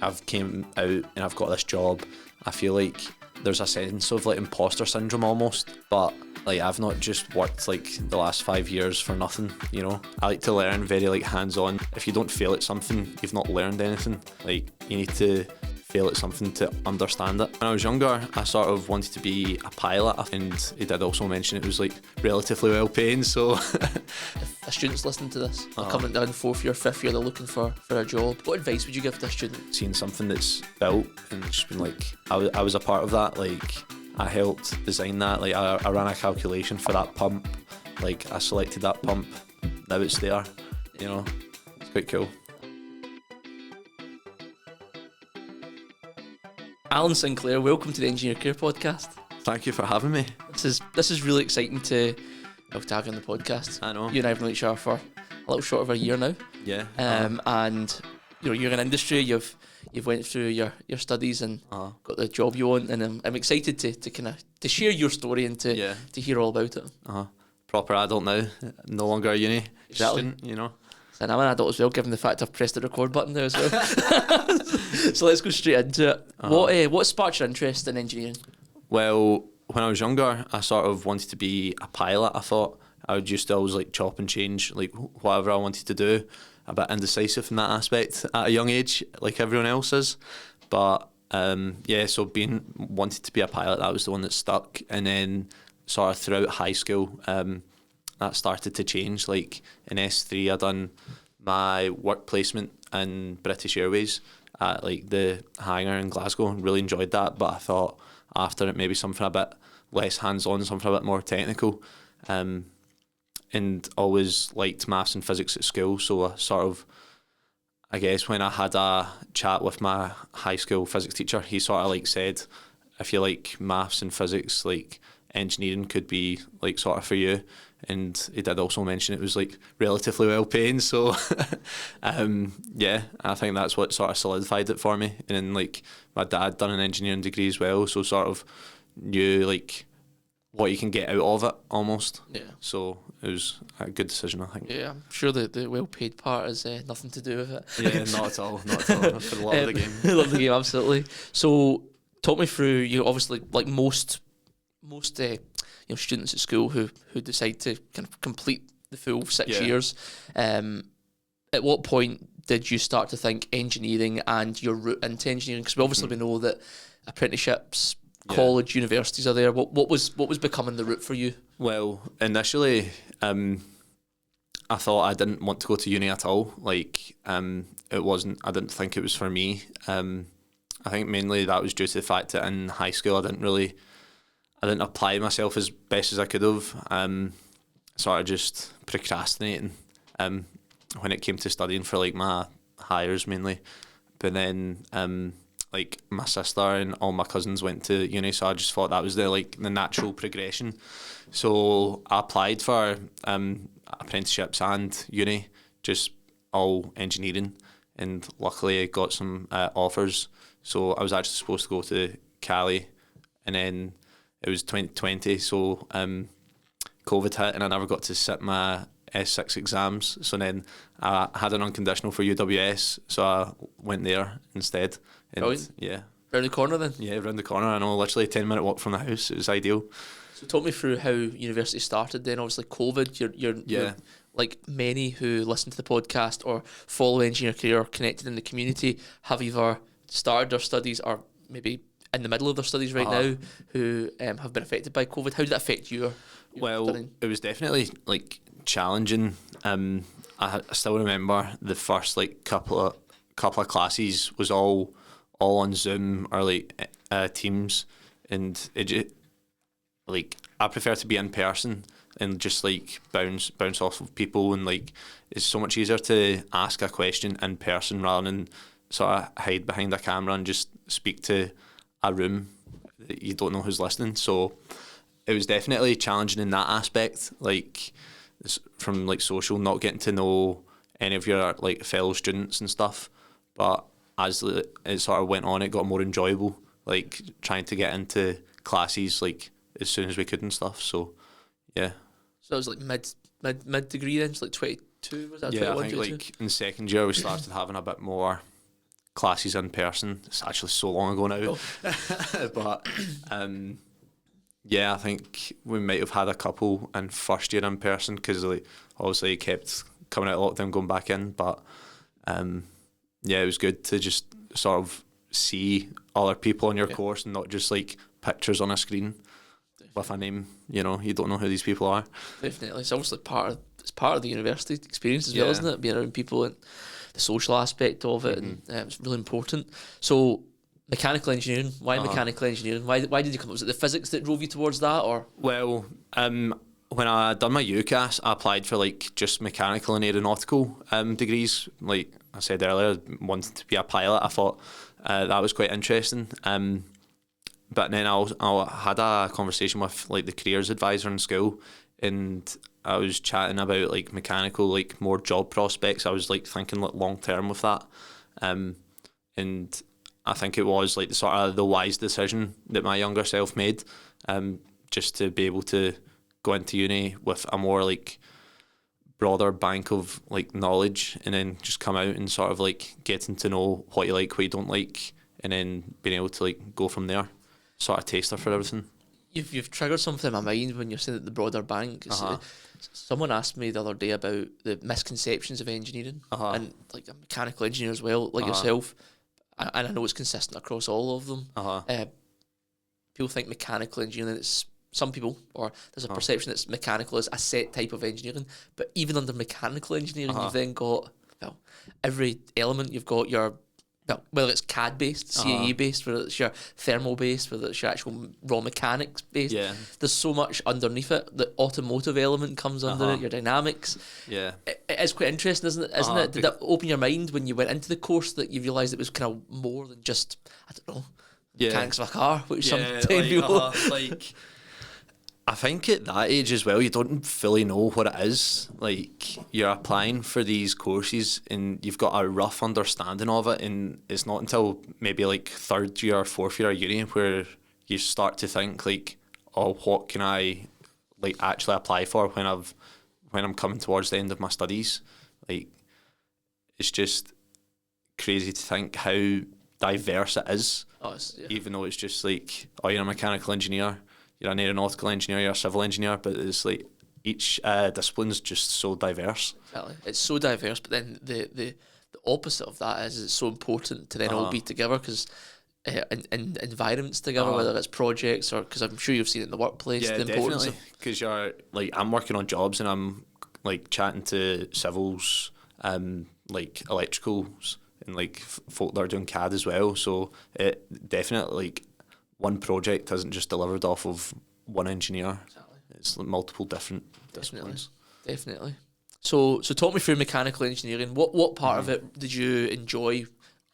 I've came out and I've got this job, I feel like there's a sense of like imposter syndrome almost, but like I've not just worked like the last 5 years for nothing, you know. I like to learn very like hands-on. If you don't fail at something, you've not learned anything. Like you need to fail at something to understand it. When I was younger, I sort of wanted to be a pilot, and he did also mention it was like relatively well paying, so If a student's listening to this, they're coming down 4th year, 5th year, they're looking for a job, what advice would you give to a student? seeing something that's built and just been like, I was a part of that, like I helped design that, like I ran a calculation for that pump, like I selected that pump, now it's there, you know, it's quite cool. Allan Sinclair, welcome to the Engineer Career Podcast. Thank you for having me. This is really exciting to have you on the podcast. I know. You and I have known each other for a little short of a year now. Yeah. And you're in industry. You've went through your studies and got the job you want, and I'm excited to kind of to share your story and to hear all about it. Proper adult now, no longer a uni student, you know. And I'm an adult as well, given the fact I've pressed the record button there as well. So let's go straight into it. What sparked your interest in engineering? Well, when I was younger, I sort of wanted to be a pilot. I thought I would just always like chop and change, like whatever I wanted to do. A bit indecisive in that aspect at a young age, like everyone else is. But so wanted to be a pilot, that was the one that stuck. And then sort of throughout high school, that started to change. Like in S3, I done my work placement in British Airways at like the hangar in Glasgow, and really enjoyed that. But I thought after it, maybe something a bit less hands-on, something a bit more technical. And always liked maths and physics at school, so I sort of, I guess when I had a chat with my high school physics teacher, he sort of like said, if you like maths and physics, like engineering could be like sort of for you. And he did also mention it was like relatively well paying, so I think that's what sort of solidified it for me. And then like my dad done an engineering degree as well, so sort of knew like what you can get out of it almost. Yeah. So it was a good decision, I think. Yeah, I'm sure the well paid part has nothing to do with it. Yeah, not at all. Not at all. For the love of the game. Love the game, absolutely. So talk me through, you know, obviously like most students at school who decide to kind of complete the full 6 years. At what point did you start to think engineering and your route into engineering? Because we know that apprenticeships, college, universities are there. What was becoming the route for you? Well, initially, I thought I didn't want to go to uni at all. Like, it wasn't. I didn't think it was for me. I think mainly that was due to the fact that in high school I didn't apply myself as best as I could have. Sort of just procrastinating. When it came to studying for like my hires mainly, but then like my sister and all my cousins went to uni, so I just thought that was the natural progression. So I applied for apprenticeships and uni, just all engineering, and luckily I got some offers. So I was actually supposed to go to Cali, and then it was 2020, so COVID hit and I never got to sit my S6 exams. So then I had an unconditional for UWS, so I went there instead. And brilliant. Yeah. Round the corner then? Yeah, round the corner. I know, literally a 10-minute walk from the house. It was ideal. So talk me through how university started then. Obviously COVID, you're like many who listen to the podcast or follow Engineer Career connected in the community, have either started their studies or maybe in the middle of their studies right now, who have been affected by COVID. How did that affect your studying? It was definitely like challenging. I still remember the first like couple of classes was all on Zoom or like Teams, and it like I prefer to be in person and just like bounce off of people, and like it's so much easier to ask a question in person rather than sort of hide behind a camera and just speak to a room that you don't know who's listening. So it was definitely challenging in that aspect, like from like social, not getting to know any of your like fellow students and stuff. But as it sort of went on, it got more enjoyable, like trying to get into classes like as soon as we could and stuff. So yeah. So it was like mid degree then, so like 22, was that? Yeah, 21, I think 22? like in second year we started having a bit more classes in person. It's actually so long ago now. But yeah, I think we might have had a couple in first year in person because like obviously it kept coming out of lockdown, going back in. But yeah, it was good to just sort of see other people on your course and not just like pictures on a screen with a name. You know, you don't know who these people are. Definitely, it's obviously part of the university experience as well, isn't it? Being around people and the social aspect of it, and it's really important. So, mechanical engineering. Why mechanical engineering? Why did you come up? Was it the physics that drove you towards that, or? Well, when I done my UCAS, I applied for like just mechanical and aeronautical degrees. Like I said earlier, wanted to be a pilot. I thought that was quite interesting. But then I had a conversation with like the careers advisor in school, and I was chatting about like mechanical, like more job prospects. I was like thinking like long term with that, and I think it was like the wise decision that my younger self made, just to be able to go into uni with a more like broader bank of like knowledge, and then just come out and sort of like getting to know what you like, what you don't like, and then being able to like go from there. Sort of taster for everything. You've triggered something in my mind when you're saying that the broader bank. Someone asked me the other day about the misconceptions of engineering, and like a mechanical engineer as well, like yourself, and I know it's consistent across all of them. People think mechanical engineering, it's some people, or there's a perception that mechanical is a set type of engineering, but even under mechanical engineering, you've then got, well, every element. You've got your, well, whether it's CAD based, CAE based, whether it's your thermal based, whether it's your actual raw mechanics based. There's so much underneath it. The automotive element comes under it, your dynamics. It is quite interesting, isn't it? Did that open your mind when you went into the course, that you realised it was kind of more than just, I don't know, mechanics of a car, which some people like I think at that age as well, you don't fully know what it is. Like, you're applying for these courses and you've got a rough understanding of it, and it's not until maybe like third year or fourth year of uni where you start to think like, oh, what can I like actually apply for when I'm coming towards the end of my studies. Like, it's just crazy to think how diverse it is. Even though it's just like, oh, you're a mechanical engineer, you're an aeronautical engineer, you're a civil engineer, but it's like each discipline's just so diverse. Exactly. It's so diverse, but then the opposite of that is it's so important to then all be together, because in environments together, whether it's projects or, because I'm sure you've seen it in the workplace, the importance definitely. Because you're like, I'm working on jobs and I'm like chatting to civils, like electricals, and like folk that are doing CAD as well. So it definitely, like, one project isn't just delivered off of one engineer. Exactly. It's like multiple different disciplines. Definitely. So talk me through mechanical engineering. What part of it did you enjoy?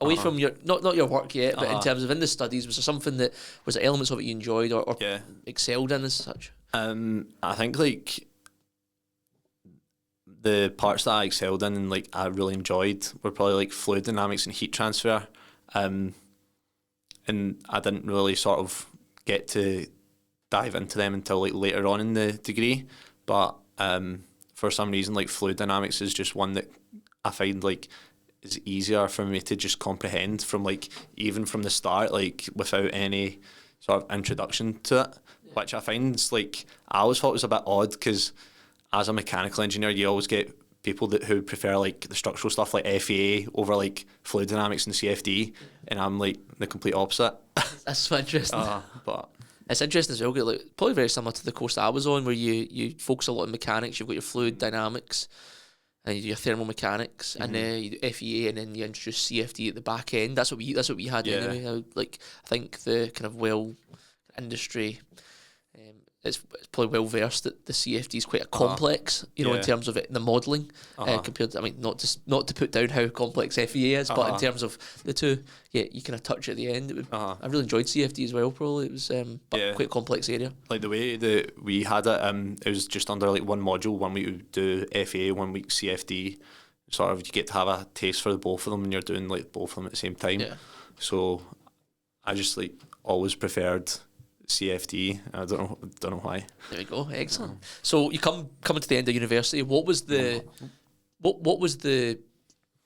Away from your not your work yet, but in terms of in the studies, was there something that was there elements of it you enjoyed or excelled in as such? I think like the parts that I excelled in and like I really enjoyed were probably like fluid dynamics and heat transfer. And I didn't really sort of get to dive into them until like later on in the degree. But for some reason, like fluid dynamics is just one that I find like is easier for me to just comprehend from like even from the start, like without any sort of introduction to it, which I find is like, I always thought was a bit odd, because as a mechanical engineer, you always get people who prefer like the structural stuff like FEA over like fluid dynamics and CFD, and I'm like the complete opposite. That's so interesting. But it's interesting as well, like, probably very similar to the course that I was on, where you focus a lot on mechanics. You've got your fluid dynamics and you do your thermal mechanics, and then you do FEA, and then you introduce CFD at the back end. That's what we had anyway. Like, I think the kind of industry, it's probably well versed that the CFD is quite a complex, in terms of it, the modelling, compared to, I mean, not to put down how complex FEA is, but in terms of the two, you kind of touch at the end. I really enjoyed CFD as well. Probably it was quite a complex area. Like the way that we had it, it was just under like one module. 1 week we do FEA, 1 week CFD. Sort of, you get to have a taste for both of them, and you're doing like both of them at the same time. So I just like always preferred CFD. I don't know why. There we go. Excellent. So you coming to the end of university. What was the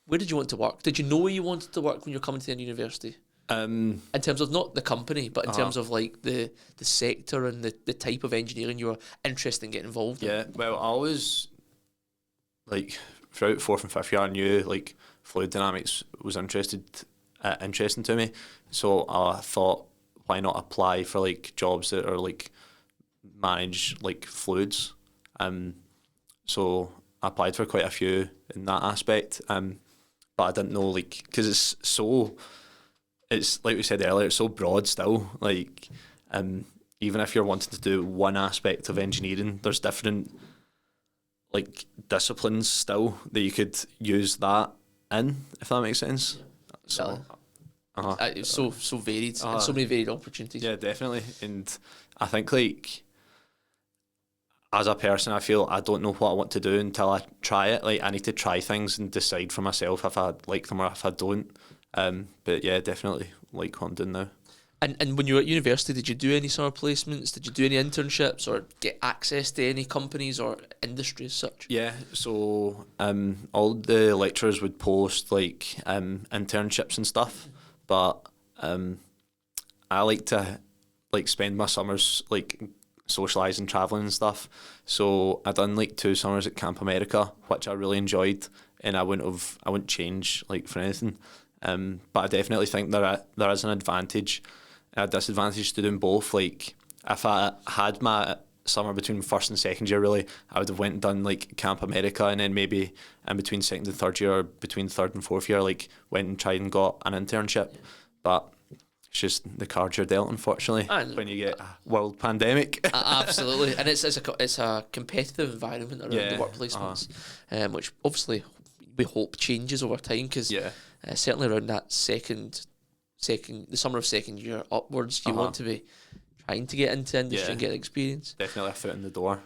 where did you want to work? Did you know you wanted to work when you're coming to the university? In terms of not the company, but in terms of like the sector and the type of engineering you were interested in getting involved in? Yeah, well, I always, like, throughout fourth and fifth year, I knew, like, fluid dynamics was interesting to me. So I thought, why not apply for, like, jobs that are, like, manage, like, fluids? So I applied for quite a few in that aspect. But I didn't know, like, because it's like we said earlier, it's so broad still. Like, even if you're wanting to do one aspect of engineering, there's different, like, disciplines still that you could use that in, if that makes sense. So, It's so varied and so many varied opportunities. yeah, definitely. And I think, like, as a person, I feel I don't know what I want to do until I try it. Like, I need to try things and decide for myself if I like them or if I don't. But yeah, definitely like what I'm doing now. And when you were at university, did you do any summer placements? Did you do any internships or get access to any companies or industry as such? Yeah, so all the lecturers would post, like, internships and stuff, but I like to, like, spend my summers, like, socialising, travelling and stuff. So I done, like, 2 summers at Camp America, which I really enjoyed, and I wouldn't change, like, for anything. But I definitely think there is an advantage, a disadvantage to doing both. Like, if I had my summer between first and second year, really, I would have went and done, like, Camp America, and then maybe in between second and third year, or between third and fourth year, like, went and tried and got an internship. But it's just the cards you're dealt, unfortunately, when you get a world pandemic. Absolutely, and it's a competitive environment around the work placements, which obviously we hope changes over time, because certainly around that second the summer of second year upwards, you want to be trying to get into industry and get experience. Definitely a foot in the door.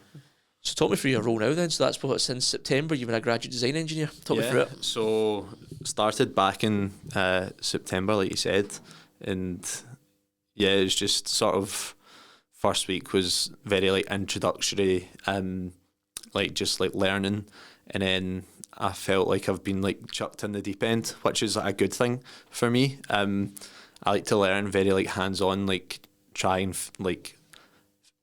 So talk me through your role now then. So that's what, since September you've been a graduate design engineer. Talk me through it. So started back in September, like you said, and yeah, it was just sort of, first week was very, like, introductory, like, just, like, learning, and then I felt like I've been, like, chucked in the deep end, which is, like, a good thing for me. I like to learn very, like, hands-on, like, try and like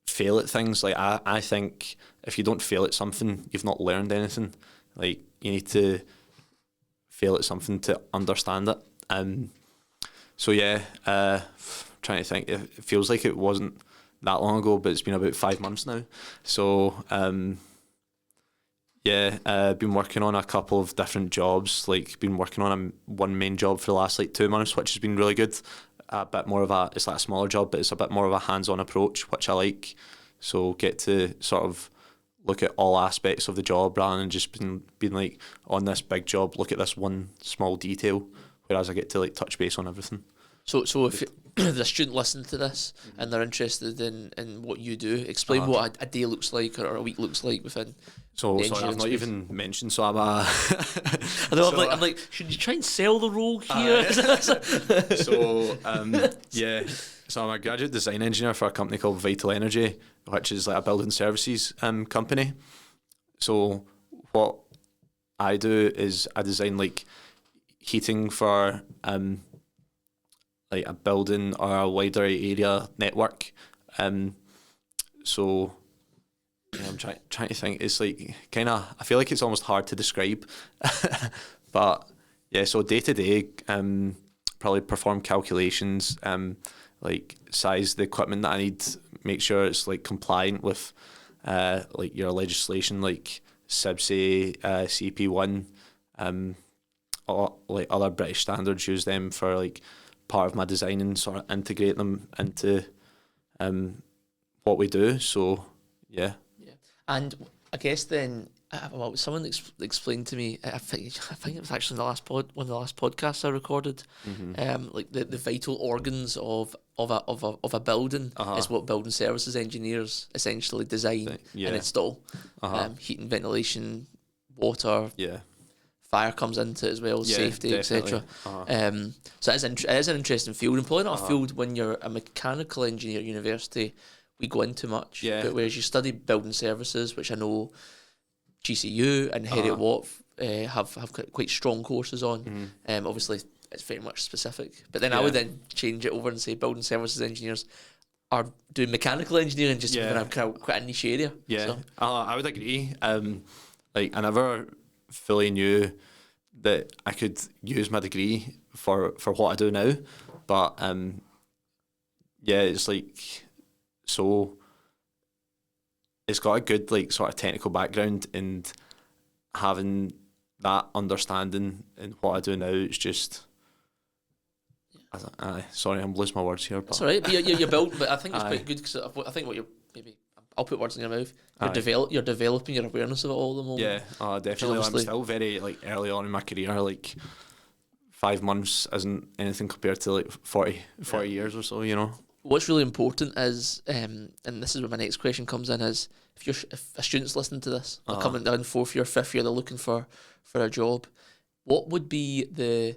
fail at things. Like, I think if you don't fail at something, you've not learned anything. Like, you need to fail at something to understand it. So yeah, trying to think. It feels like it wasn't that long ago, but it's been about 5 months now. So yeah, been working on a couple of different jobs. Like, been working on one main job for the last, like, 2 months, which has been really good. A bit more of it's like a smaller job, but it's a bit more of a hands-on approach, which I like. So get to sort of look at all aspects of the job rather than just being like, on this big job, look at this one small detail, whereas I get to, like, touch base on everything. So if the student listens to this and they're interested in what you do, explain what a day looks like or a week looks like within. So sorry, I've not even mentioned. So I'm a. I know. I'm like, should you try and sell the role here? Yeah. So I'm a graduate design engineer for a company called Vital Energy, which is, like, a building services company. So what I do is I design, like, heating for like a building or a wider area network. So yeah, I'm trying to think. It's like kind of, I feel like it's almost hard to describe, but yeah. So day to day, probably perform calculations, like size the equipment that I need, make sure it's, like, compliant with like your legislation, like CIBSE, CP1, or, like, other British standards. Use them for, like, part of my design and sort of integrate them into what we do. So yeah. And I guess then, well, someone explained to me, I think it was actually one of the last podcasts I recorded, like the vital organs of a building is what building services engineers essentially design and install. Heating, ventilation, water, fire comes into it as well, safety, etc. So it is an interesting field, and probably not a field when you're a mechanical engineer at university we go into much. But whereas you study building services, which I know GCU and Heriot Watt have quite strong courses on. Obviously, it's very much specific. But then I would then change it over and say building services engineers are doing mechanical engineering just because I'm kind of quite a niche area. Yeah, So. I would agree. Like I never fully knew that I could use my degree for what I do now, but yeah, it's like so. It's got a good like sort of technical background, and having that understanding in what I do now, it's just. Sorry, I'm losing my words here. But that's all right. But you're building, but I think it's quite good because I think what you're maybe. I'll put words in your mouth. You're developing your awareness of it all at the moment. Yeah, definitely. I'm still very like early on in my career. Like 5 months isn't anything compared to like 40 years or so. You know. What's really important is, and this is where my next question comes in, is if a student's listening to this, they're coming down 4th year, 5th year, they're looking for a job. What would be the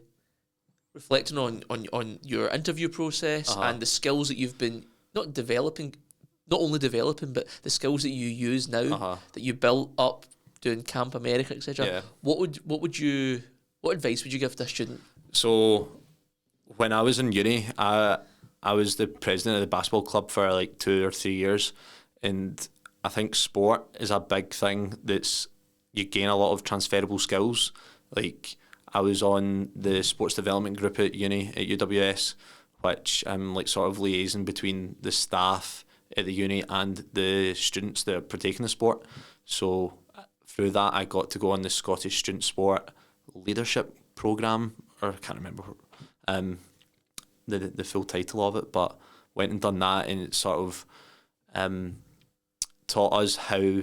reflecting on your interview process and the skills that you've been not only developing, but the skills that you use now that you built up doing Camp America, etc. Yeah. What advice would you give to a student? So when I was in uni, I was the president of the basketball club for like 2 or 3 years, and I think sport is a big thing that's you gain a lot of transferable skills. Like I was on the sports development group at uni at UWS, which I'm like sort of liaising between the staff at the uni and the students that are partaking in the sport. So through that, I got to go on the Scottish Student Sport Leadership Programme, or I can't remember the full title of it, but went and done that, and it sort of taught us how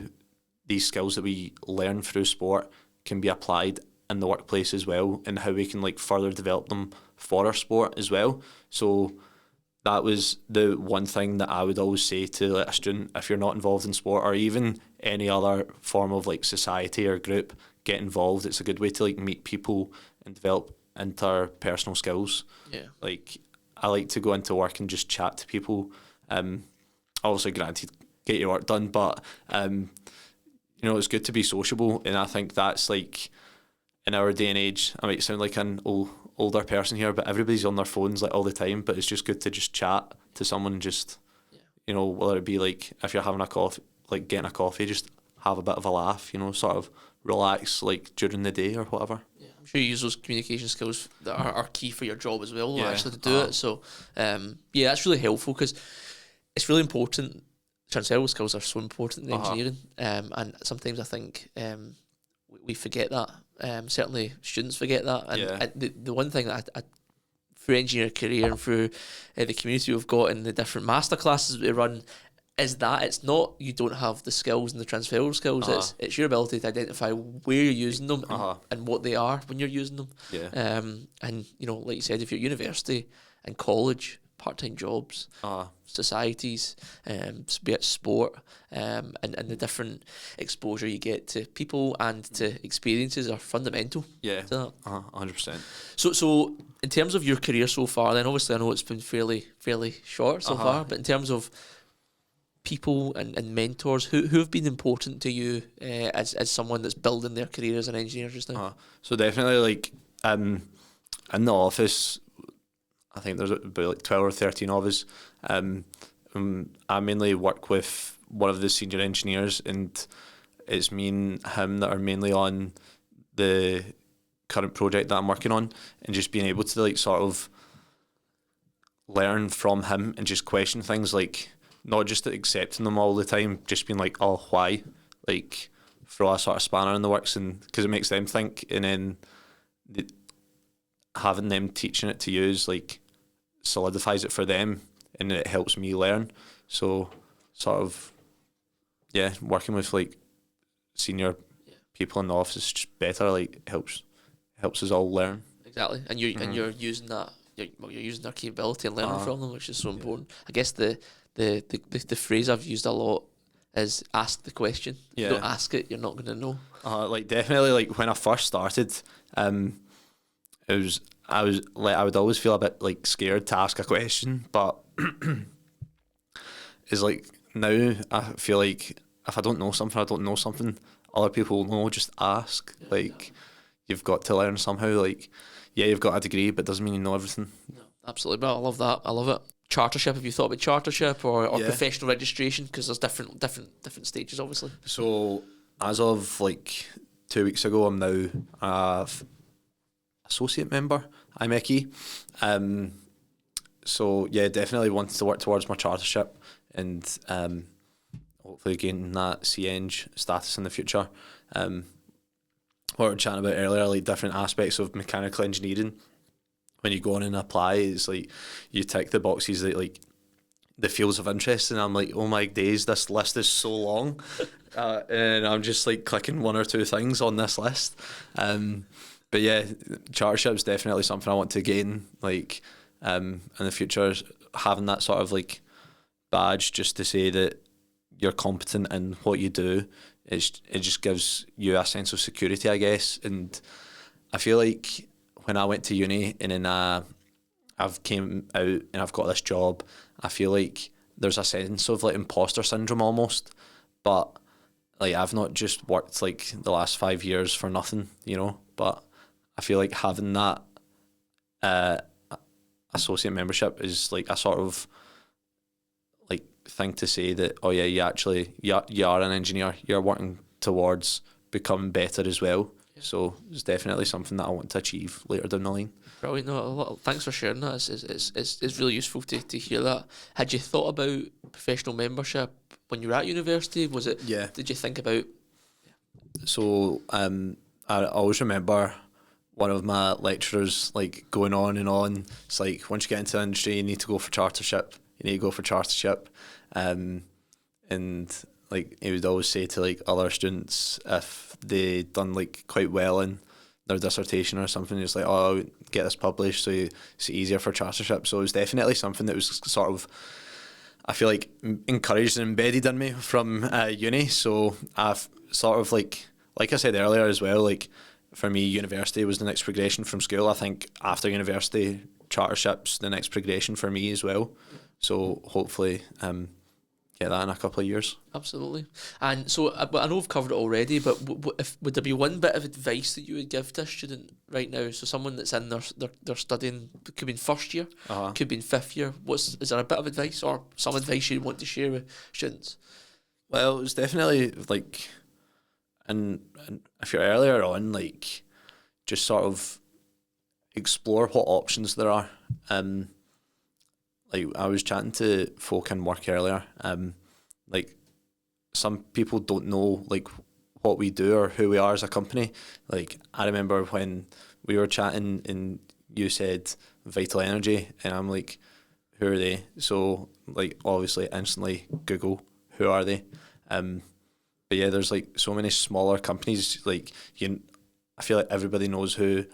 these skills that we learn through sport can be applied in the workplace as well, and how we can like further develop them for our sport as well. So that was the one thing that I would always say to like a student: if you're not involved in sport or even any other form of like society or group, get involved. It's a good way to like meet people and develop interpersonal skills. Yeah. Like I like to go into work and just chat to people. Obviously, granted, get your work done, but you know, it's good to be sociable, and I think that's like in our day and age. I might sound like an older person here, but everybody's on their phones like all the time. But it's just good to just chat to someone and just, you know, whether it be like if you're having a coffee, like getting a coffee, just have a bit of a laugh, you know, sort of relax like during the day or whatever. Yeah, I'm sure you use those communication skills that are key for your job as well, actually, to do it. So, yeah, that's really helpful because it's really important. Transferable skills are so important in engineering, and sometimes I think we forget that. Certainly, students forget that. And the one thing that I through engineering career and through the community we've got and the different master classes we run is that it's not you don't have the skills and the transferable skills. It's your ability to identify where you're using them and what they are when you're using them. Yeah. And you know, like you said, if you're at university and college, part-time jobs, societies, be it sport, and the different exposure you get to people and to experiences are fundamental. Yeah, 100%. So in terms of your career so far, then obviously I know it's been fairly short so far, but in terms of people and mentors, who have been important to you as someone that's building their career as an engineer just now? So definitely like in the office, I think there's about like 12 or 13 of us. I mainly work with one of the senior engineers, and it's me and him that are mainly on the current project that I'm working on, and just being able to like sort of learn from him and just question things, like not just accepting them all the time, just being like, oh, why? Like throw a sort of spanner in the works, and because it makes them think, and then having them teaching it to you is like solidifies it for them, and it helps me learn. So sort of working with like senior people in the office is just better, like helps us all learn. Exactly. And you're using that you're using their capability and learning from them, which is so important. I guess the phrase I've used a lot is ask the question. If you don't ask it, you're not going to know. Like definitely, like when I first started, I would always feel a bit like scared to ask a question, but it's like now I feel like if I don't know something, other people will know. Just ask. Like you've got to learn somehow. Like, yeah, you've got a degree, but doesn't mean you know everything. No, absolutely, but I love that. I love it. Chartership. Have you thought about chartership or Yeah. professional registration? Because there's different stages, obviously. So as of like 2 weeks ago, I'm now associate member IMechE. So yeah, definitely want to work towards my chartership and hopefully gain that CEng status in the future. What we were chatting about earlier, like different aspects of mechanical engineering. When you go on and apply, it's like you tick the boxes that like the fields of interest, and I'm like, oh my days, this list is so long, and I'm just like clicking one or two things on this list. But yeah, chartership's definitely something I want to gain, like in the future, having that sort of like badge just to say that you're competent in what you do. It just gives you a sense of security, I guess. And I feel like when I went to uni and then I've came out and I've got this job, I feel like there's a sense of like imposter syndrome almost. But like I've not just worked like the last 5 years for nothing, you know. But I feel like having that associate membership is like a sort of like thing to say that, oh yeah, you are an engineer, you're working towards becoming better as well. So it's definitely something that I want to achieve later down the line. Brilliant. No, thanks for sharing that. It's really useful to hear that. Had you thought about professional membership when you were at university? Was it? Yeah. Did you think about? So I always remember one of my lecturers like going on and on. It's like once you get into the industry, you need to go for chartership. You need to go for chartership, and like he would always say to like other students if they done like quite well in their dissertation or something, it's like, oh, get this published so it's easier for chartership. So it was definitely something that was sort of, I feel like, encouraged and embedded in me from uni. So I've sort of like I said earlier as well, like for me, university was the next progression from school. I think after university, chartership's the next progression for me as well. So hopefully get that in a couple of years. Absolutely. And so I know we've covered it already, but would there be one bit of advice that you would give to a student right now? So someone that's in their studying, could be in first year, could be in fifth year. Is there a bit of advice or some advice you'd want to share with students? Well, it's definitely like, and if you're earlier on, like just sort of explore what options there are. Like I was chatting to folk in work earlier, like some people don't know like what we do or who we are as a company. Like I remember when we were chatting and you said Vital Energy and I'm like, who are they? So like obviously instantly Google, who are they? But yeah, there's like so many smaller companies, like I feel like everybody knows who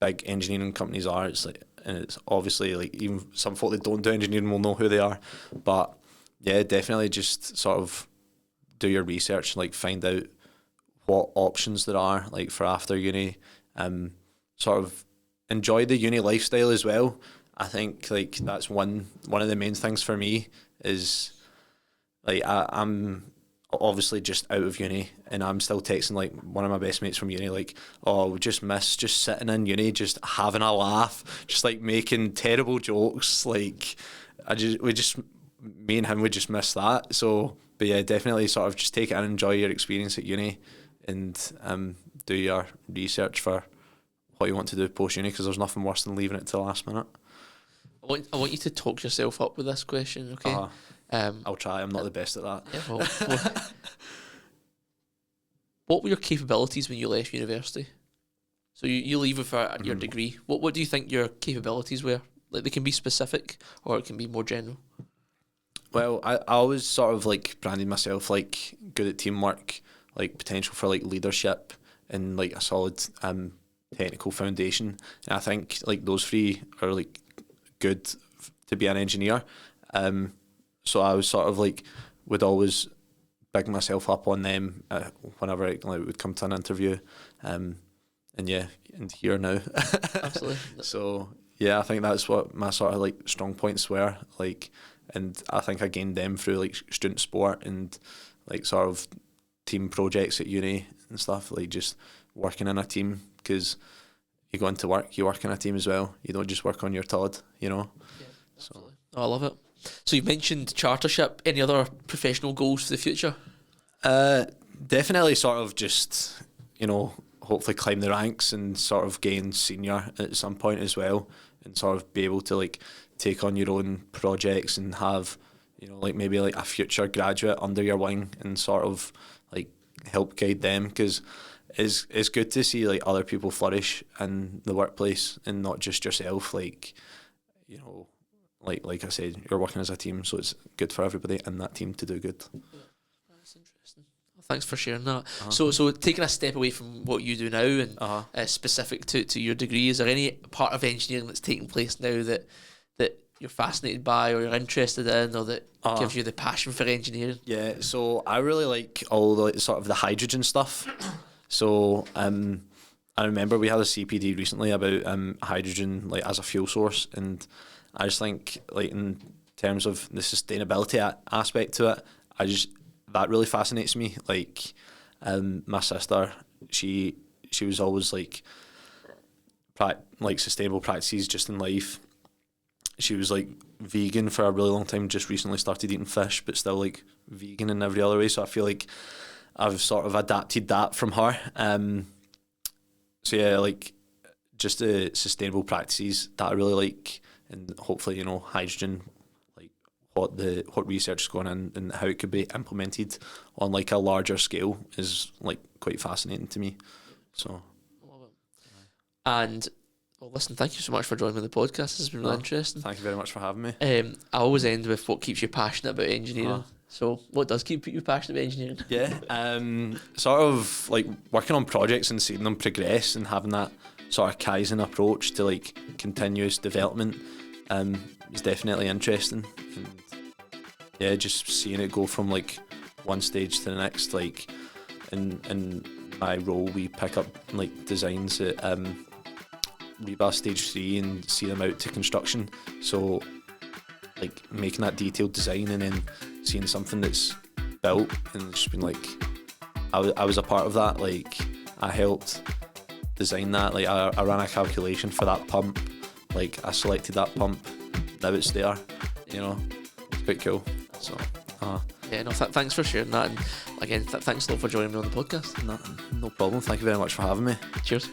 big engineering companies are. It's like, and it's obviously like even some folk that don't do engineering will know who they are. But yeah, definitely just sort of do your research and like find out what options there are like for after uni. Sort of enjoy the uni lifestyle as well. I think like that's one of the main things for me is like I'm obviously just out of uni and I'm still texting like one of my best mates from uni like, oh, we just miss just sitting in uni, just having a laugh, just like making terrible jokes. Like me and him would just miss that. So but yeah, definitely sort of just take it and enjoy your experience at uni and do your research for what you want to do post uni, because there's nothing worse than leaving it to the last minute. I want you to talk yourself up with this question, okay? I'll try. I'm not the best at that. Yeah, well, what were your capabilities when you left university? So you leave with your degree. What do you think your capabilities were? Like they can be specific or it can be more general. Well, I always sort of like branded myself like good at teamwork, like potential for like leadership and like a solid technical foundation. And I think like those three are like good to be an engineer. So I was sort of like would always big myself up on them whenever I like, would come to an interview. And yeah, and here now. Absolutely. So yeah, I think that's what my sort of like strong points were like, and I think I gained them through like student sport and like sort of team projects at uni and stuff, like just working in a team, because you go into work, you work in a team as well. You don't just work on your Todd, you know. Yeah, absolutely. Oh, I love it. So you've mentioned chartership. Any other professional goals for the future? Definitely sort of just, you know, hopefully climb the ranks and sort of gain senior at some point as well, and sort of be able to like take on your own projects and have, you know, like maybe like a future graduate under your wing and sort of like help guide them, because it's good to see like other people flourish in the workplace and not just yourself. Like, you know, like I said, you're working as a team, so it's good for everybody in that team to do good. Yeah, that's interesting. Well, thanks for sharing that. So taking a step away from what you do now and specific to your degree, is there any part of engineering that's taking place now that you're fascinated by, or you're interested in, or that gives you the passion for engineering? Yeah, so I really like all the sort of the hydrogen stuff. So I remember we had a CPD recently about hydrogen like as a fuel source, and I just think like in terms of the sustainability aspect to it, that really fascinates me. Like my sister, she was always like sustainable practices just in life. She was like vegan for a really long time, just recently started eating fish, but still like vegan in every other way. So I feel like I've sort of adapted that from her. So yeah, like just the sustainable practices that I really like, and hopefully, you know, hydrogen, like what research is going on and how it could be implemented on like a larger scale is like quite fascinating to me. So I love it. And well, listen, thank you so much for joining me on the podcast. This has been really interesting. Thank you very much for having me. I always end with what keeps you passionate about engineering. So what does keep you passionate about engineering? Yeah, sort of like working on projects and seeing them progress and having that sort of Kaizen approach to like continuous development is definitely interesting. And yeah, just seeing it go from like one stage to the next. Like in my role, we pick up like designs at Rebar Stage 3 and see them out to construction. So like making that detailed design and then seeing something that's built and just been like, I was a part of that. Like I helped design that. Like I ran a calculation for that pump. Like I selected that pump. Now it's there. You know, it's quite cool. So yeah, no, thanks for sharing that. And again, thanks a lot for joining me on the podcast. No problem. Thank you very much for having me. Cheers.